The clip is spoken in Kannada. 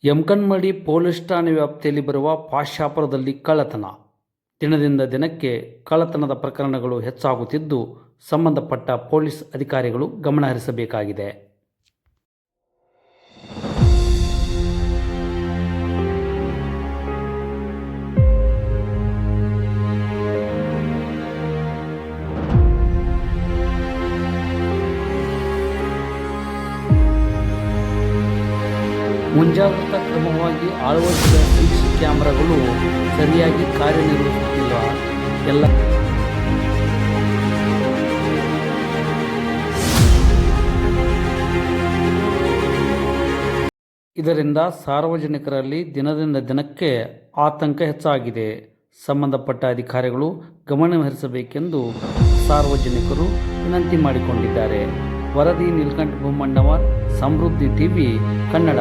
ಯಮಕನಮರಡಿ ಪೊಲೀಸ್ ಠಾಣೆ ವ್ಯಾಪ್ತಿಯಲ್ಲಿ ಬರುವ ಪಾಶಾಪುರದಲ್ಲಿ ಕಳ್ಳತನ. ದಿನದಿಂದ ದಿನಕ್ಕೆ ಕಳ್ಳತನದ ಪ್ರಕರಣಗಳು ಹೆಚ್ಚಾಗುತ್ತಿದ್ದು, ಸಂಬಂಧಪಟ್ಟ ಪೊಲೀಸ್ ಅಧಿಕಾರಿಗಳು ಗಮನಹರಿಸಬೇಕಾಗಿದೆ. ಮುಂಜಾಗ್ರತಾ ಕ್ರಮವಾಗಿ ಅಳವಡಿಸಿದ ಸಿಸಿ ಕ್ಯಾಮೆರಾಗಳು ಸರಿಯಾಗಿ ಕಾರ್ಯನಿರ್ವಹಿಸುತ್ತಿಲ್ಲ. ಇದರಿಂದ ಸಾರ್ವಜನಿಕರಲ್ಲಿ ದಿನದಿಂದ ದಿನಕ್ಕೆ ಆತಂಕ ಹೆಚ್ಚಾಗಿದೆ. ಸಂಬಂಧಪಟ್ಟ ಅಧಿಕಾರಿಗಳು ಗಮನಹರಿಸಬೇಕೆಂದು ಸಾರ್ವಜನಿಕರು ವಿನಂತಿ ಮಾಡಿಕೊಂಡಿದ್ದಾರೆ. ವರದಿ ನೀಲಕಂಠ ಬೊಮ್ಮಣ್ಣವರ್, ಸಮೃದ್ಧಿ ಟಿವಿ ಕನ್ನಡ.